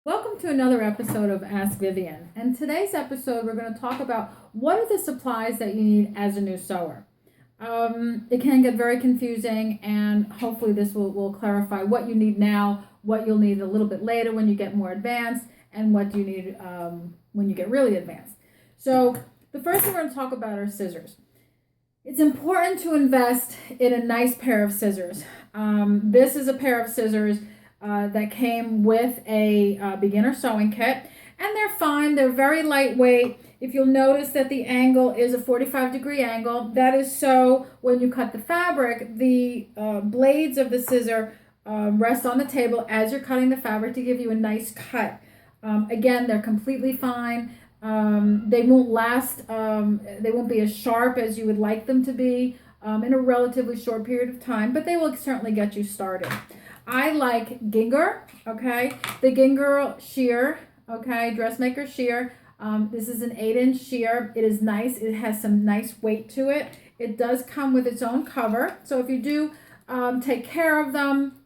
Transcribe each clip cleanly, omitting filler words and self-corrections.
Welcome to another episode of Ask Vivian. And today's episode, we're going to talk about what are the supplies that you need as a new sewer. It can get very confusing, and hopefully this will clarify what you need now, what you'll need a little bit later when you get more advanced, and what you need when you get really advanced. So the first thing we're going to talk about are scissors. It's important to invest in a nice pair of scissors. This is a pair of scissors that came with a beginner sewing kit, and they're fine. They're very lightweight. If you'll notice that the angle is a 45-degree angle, that is so when you cut the fabric, the blades of the scissor rest on the table as you're cutting the fabric to give you a nice cut. Again, they're completely fine. They won't last, they won't be as sharp as you would like them to be in a relatively short period of time, but they will certainly get you started. I like Ginger, okay? The Ginger shear, okay? Dressmaker shear. This is an 8-inch shear. It is nice. It has some nice weight to it. It does come with its own cover. So if you do take care of them,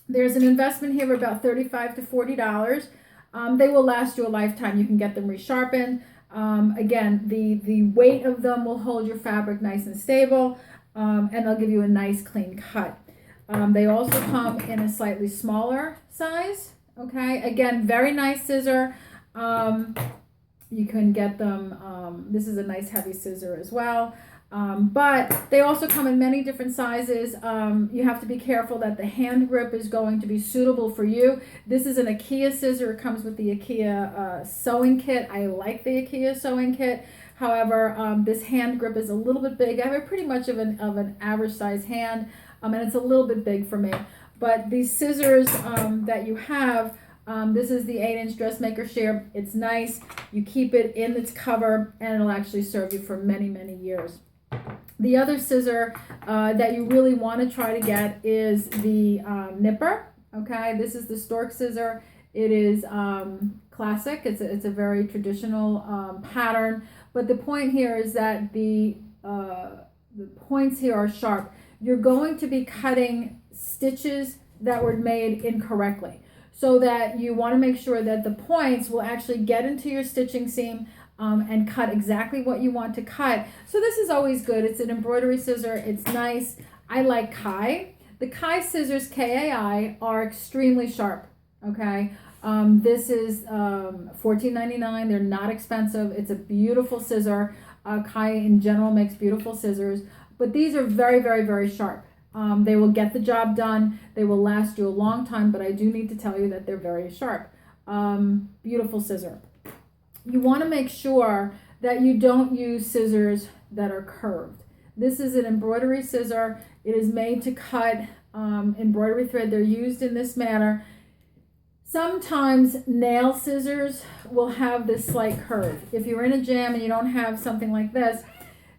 there's an investment here of about $35 to $40. They will last you a lifetime. You can get them resharpened. Again, the weight of them will hold your fabric nice and stable, and they'll give you a nice clean cut. They also come in a slightly smaller size. Okay, again, very nice scissor. You can get them, this is a nice heavy scissor as well. But they also come in many different sizes. You have to be careful that the hand grip is going to be suitable for you. This is an IKEA scissor. It comes with the IKEA sewing kit. I like the IKEA sewing kit. However, this hand grip is a little bit big. I have a pretty much of an average size hand. And it's a little bit big for me. But these scissors that you have, this is the 8-inch dressmaker shear. It's nice. You keep it in its cover, and it'll actually serve you for many, many years. The other scissor that you really want to try to get is the nipper. Okay, this is the stork scissor. It is classic. It's a very traditional pattern. But the point here is that the points here are sharp. You're going to be cutting stitches that were made incorrectly, so that you want to make sure that the points will actually get into your stitching seam and cut exactly what you want to cut. So this is always good. It's an embroidery scissor. It's nice. I like Kai. The Kai scissors, Kai, are extremely sharp. Okay. This is $14.99. They're not expensive. It's a beautiful scissor. Kai in general makes beautiful scissors. But these are very, very, very sharp. They will get the job done. They will last you a long time, but I do need to tell you that they're very sharp. Beautiful scissor. You want to make sure that you don't use scissors that are curved. This is an embroidery scissor. It is made to cut embroidery thread. They're used in this manner. Sometimes nail scissors will have this slight curve. If you're in a jam and you don't have something like this,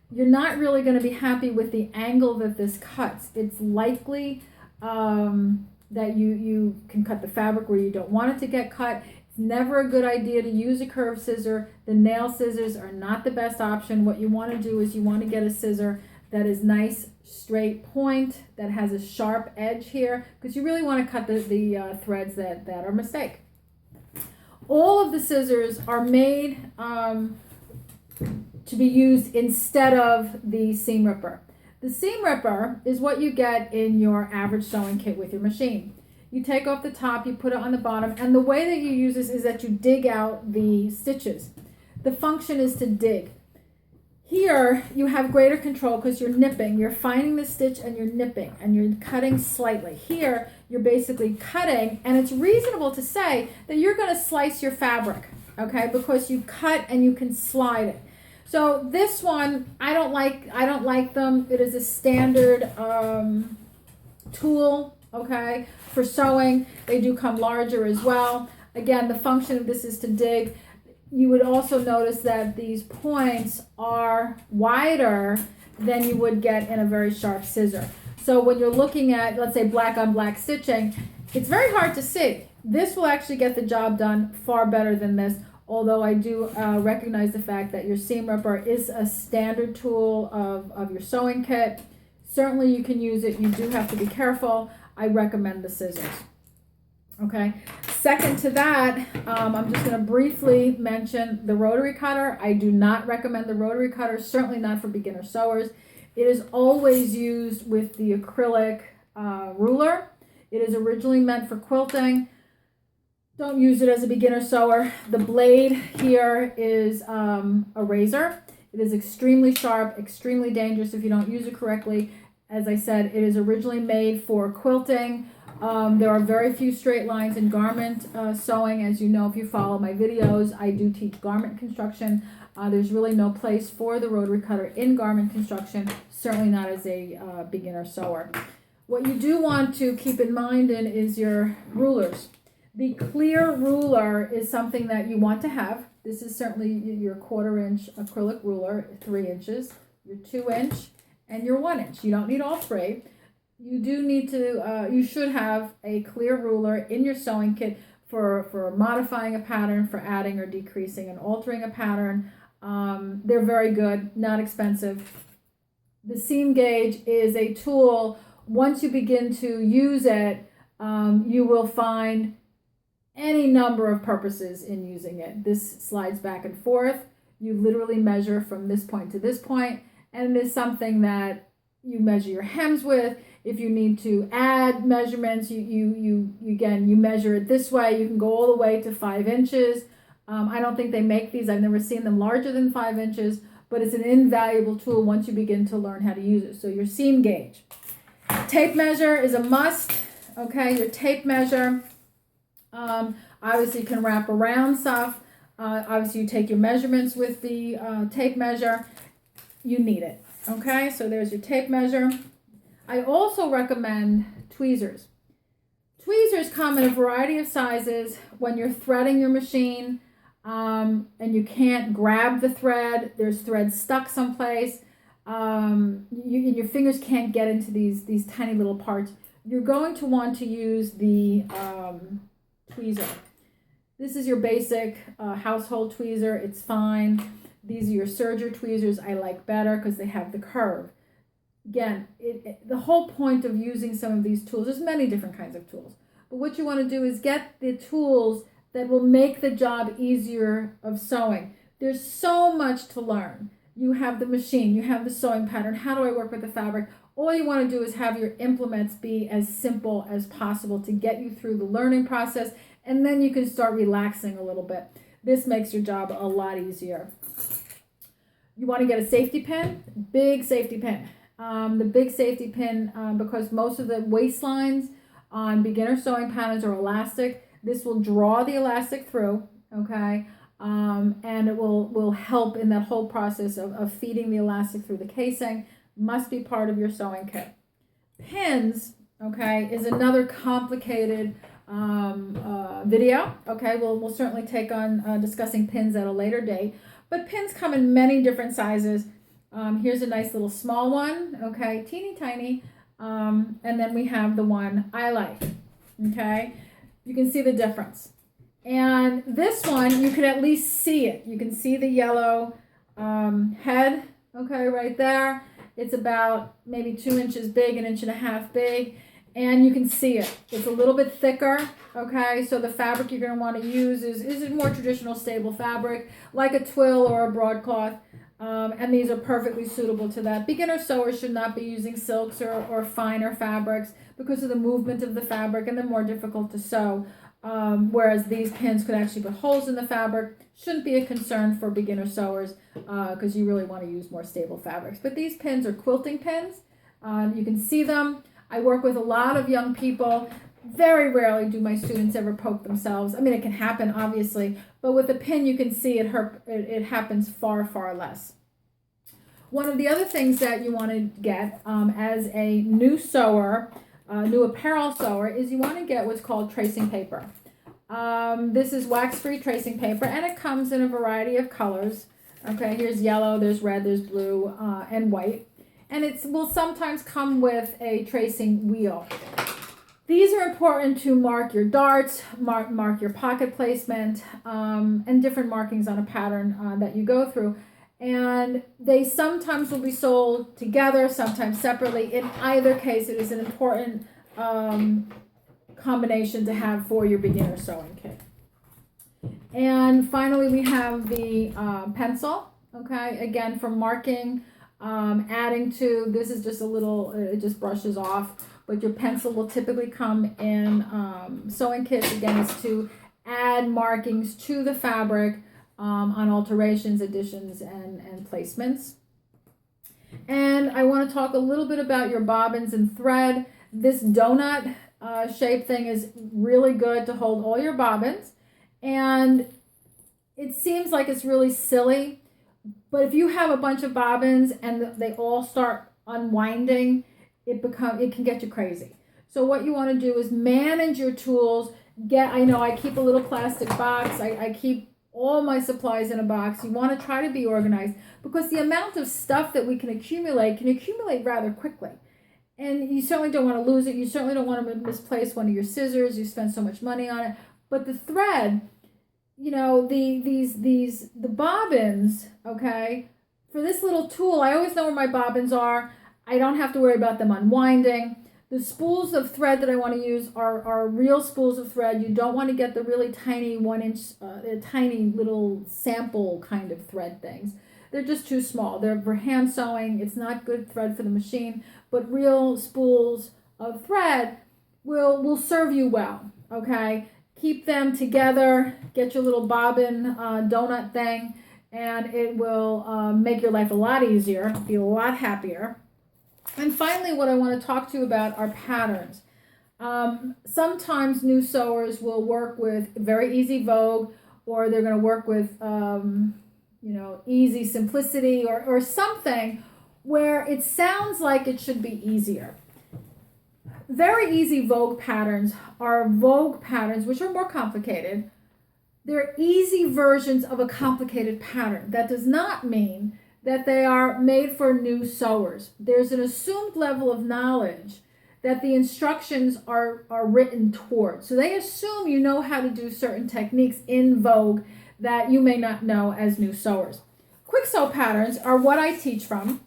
you're not really going to be happy with the angle that this cuts. It's likely that you can cut the fabric where you don't want it to get cut. It's never a good idea to use a curved scissor. The nail scissors are not the best option. What you want to do is you want to get a scissor that is nice, straight point, that has a sharp edge here, because you really want to cut the threads that are a mistake. All of the scissors are made to be used instead of the seam ripper. The seam ripper is what you get in your average sewing kit with your machine. You take off the top, you put it on the bottom, and the way that you use this is that you dig out the stitches. The function is to dig. Here you have greater control because you're nipping. You're finding the stitch and you're nipping and you're cutting slightly. Here you're basically cutting, and it's reasonable to say that you're going to slice your fabric, okay, because you cut and you can slide it. So this one, I don't like them. It is a standard tool, okay, for sewing. They do come larger as well. Again, the function of this is to dig. You would also notice that these points are wider than you would get in a very sharp scissor. So when you're looking at, let's say, black on black stitching, it's very hard to see. This will actually get the job done far better than this. Although I do recognize the fact that your seam ripper is a standard tool of your sewing kit. Certainly you can use it. You do have to be careful. I recommend the scissors. Okay. Second to that, I'm just going to briefly mention the rotary cutter. I do not recommend the rotary cutter, certainly not for beginner sewers. It is always used with the acrylic ruler. It is originally meant for quilting. Don't use it as a beginner sewer. The blade here is a razor. It is extremely sharp, extremely dangerous if you don't use it correctly. As I said, it is originally made for quilting. There are very few straight lines in garment sewing. As you know, if you follow my videos, I do teach garment construction. There's really no place for the rotary cutter in garment construction, certainly not as a beginner sewer. What you do want to keep in mind is your rulers. The clear ruler is something that you want to have. This is certainly your 1/4 inch acrylic ruler, 3 inches, your 2 inch, and your 1 inch. You don't need all three. You do need to, you should have a clear ruler in your sewing kit for modifying a pattern, for adding or decreasing and altering a pattern. They're very good, not expensive. The seam gauge is a tool. Once you begin to use it, you will find any number of purposes in using it. This slides back and forth. You literally measure from this point to this point, and it is something that you measure your hems with. If you need to add measurements, you measure it this way. You can go all the way to 5 inches. I don't think they make these. I've never seen them larger than 5 inches, but it's an invaluable tool once you begin to learn how to use it. So your seam gauge. Tape measure is a must. Okay, your tape measure. Obviously you can wrap around stuff. Obviously you take your measurements with the tape measure. You need it. Okay, so there's your tape measure. I also recommend tweezers. Tweezers come in a variety of sizes. When you're threading your machine and you can't grab the thread, there's thread stuck someplace, your fingers can't get into these tiny little parts, you're going to want to use the tweezer. This is your basic household tweezer. It's fine. These are your serger tweezers. I like better because they have the curve. Again, the whole point of using some of these tools, there's many different kinds of tools, but what you want to do is get the tools that will make the job easier of sewing. There's so much to learn. You have the machine, you have the sewing pattern. How do I work with the fabric? All you want to do is have your implements be as simple as possible to get you through the learning process, and then you can start relaxing a little bit. This makes your job a lot easier. You want to get a safety pin, big safety pin. The big safety pin, because most of the waistlines on beginner sewing patterns are elastic. This will draw the elastic through, okay? And it will help in that whole process of feeding the elastic through the casing. Must be part of your sewing kit. Pins, okay, is another complicated video. Okay, we'll certainly take on discussing pins at a later date. But pins come in many different sizes. Here's a nice little small one, okay, teeny tiny. And then we have the one I like, okay? You can see the difference. And this one, you can at least see it. You can see the yellow head, okay, right there. It's about maybe 2 inches big, 1.5 inches big. And you can see it. It's a little bit thicker, okay? So the fabric you're going to want to use is a more traditional stable fabric, like a twill or a broadcloth. And these are perfectly suitable to that. Beginner sewers should not be using silks or finer fabrics because of the movement of the fabric, and they're more difficult to sew. Whereas these pins could actually put holes in the fabric. Shouldn't be a concern for beginner sewers because you really want to use more stable fabrics. But these pins are quilting pins. You can see them. I work with a lot of young people. Very rarely do my students ever poke themselves. I mean, it can happen, obviously, but with a pin, you can see it happens far, far less. One of the other things that you want to get as a new sewer, new apparel sewer, is you want to get what's called tracing paper. This is wax-free tracing paper, and it comes in a variety of colors. Okay, here's yellow, there's red, there's blue, and white. And it will sometimes come with a tracing wheel. These are important to mark your darts, mark your pocket placement, and different markings on a pattern that you go through. And they sometimes will be sold together, sometimes separately. In either case, it is an important combination to have for your beginner sewing kit. And finally, we have the pencil, okay, again for marking, adding to, this is just a little, it just brushes off, but your pencil will typically come in sewing kits. Again, is to add markings to the fabric on alterations, additions, and placements. And I want to talk a little bit about your bobbins and thread. This donut shape thing is really good to hold all your bobbins. And it seems like it's really silly, but if you have a bunch of bobbins and they all start unwinding, it can get you crazy. So what you want to do is manage your tools. I know I keep a little plastic box. I keep all my supplies in a box. You want to try to be organized because the amount of stuff that we can accumulate rather quickly. And you certainly don't want to lose it. You certainly don't want to misplace one of your scissors. You spend so much money on it. But the thread, you know, the bobbins, okay, for this little tool, I always know where my bobbins are. I don't have to worry about them unwinding. The spools of thread that I want to use are real spools of thread. You don't want to get the really tiny 1-inch, tiny little sample kind of thread things. They're just too small. They're for hand sewing. It's not good thread for the machine, but real spools of thread will serve you well, okay? Keep them together, get your little bobbin donut thing, and it will make your life a lot easier, be a lot happier. And finally, what I want to talk to you about are patterns. Sometimes new sewers will work with very easy vogue, or they're going to work with, you know, easy simplicity or something where it sounds like it should be easier. Very easy vogue patterns are vogue patterns which are more complicated. They're easy versions of a complicated pattern. That does not mean that they are made for new sewers. There's an assumed level of knowledge that the instructions are written towards. So they assume you know how to do certain techniques in vogue that you may not know as new sewers. Quick sew patterns are what I teach from,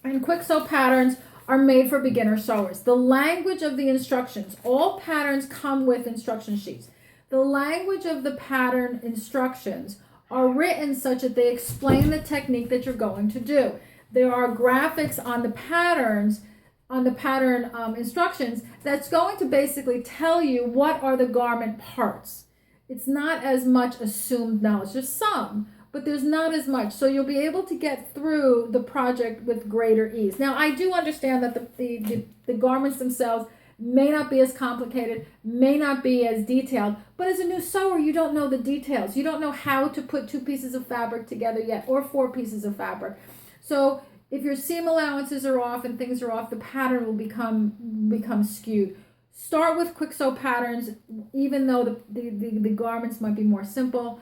and quick sew patterns are made for beginner sewers. The language of the instructions, all patterns come with instruction sheets. The language of the pattern instructions are written such that they explain the technique that you're going to do. There are graphics on the patterns, on the pattern instructions, that's going to basically tell you what are the garment parts. It's not as much assumed knowledge. There's some, but there's not as much. So you'll be able to get through the project with greater ease. Now, I do understand that the garments themselves may not be as complicated, may not be as detailed, but as a new sewer, you don't know the details. You don't know how to put 2 pieces of fabric together yet, or 4 pieces of fabric. So if your seam allowances are off and things are off, the pattern will become skewed. Start with quick sew patterns, even though the garments might be more simple.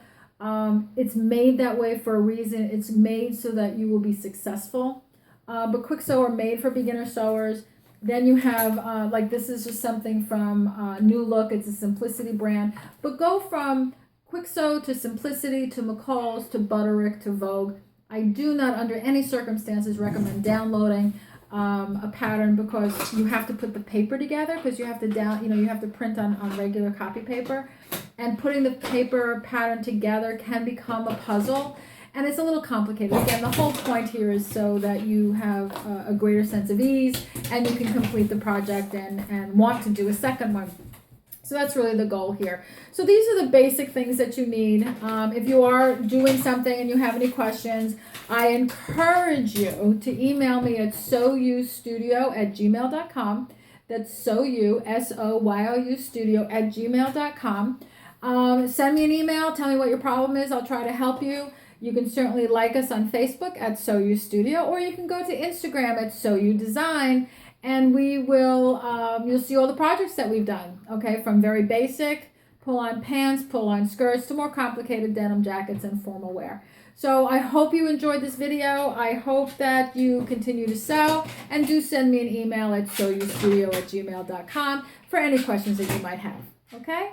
It's made that way for a reason. It's made so that you will be successful. But quick sew are made for beginner sewers. Then you have, like this is just something from New Look. It's a Simplicity brand. But go from quick sew to Simplicity to McCall's to Butterick to Vogue. I do not under any circumstances recommend downloading a pattern because you have to put the paper together, because you have to you have to print on regular copy paper, and putting the paper pattern together can become a puzzle, and it's a little complicated. Again, the whole point here is so that you have a greater sense of ease and you can complete the project and want to do a second one. So that's really the goal here. So these are the basic things that you need. If you are doing something and you have any questions, I encourage you to email me at soyoustudio@gmail.com. That's soyou, SOYOU studio@gmail.com. Send me an email. Tell me what your problem is. I'll try to help you. You can certainly like us on Facebook at SewYou Studio, or you can go to Instagram at SewYou Design, and we will, you'll see all the projects that we've done, okay, from very basic pull-on pants, pull-on skirts, to more complicated denim jackets and formal wear. So I hope you enjoyed this video. I hope that you continue to sew, and do send me an email at soyoustudio@gmail.com for any questions that you might have, okay?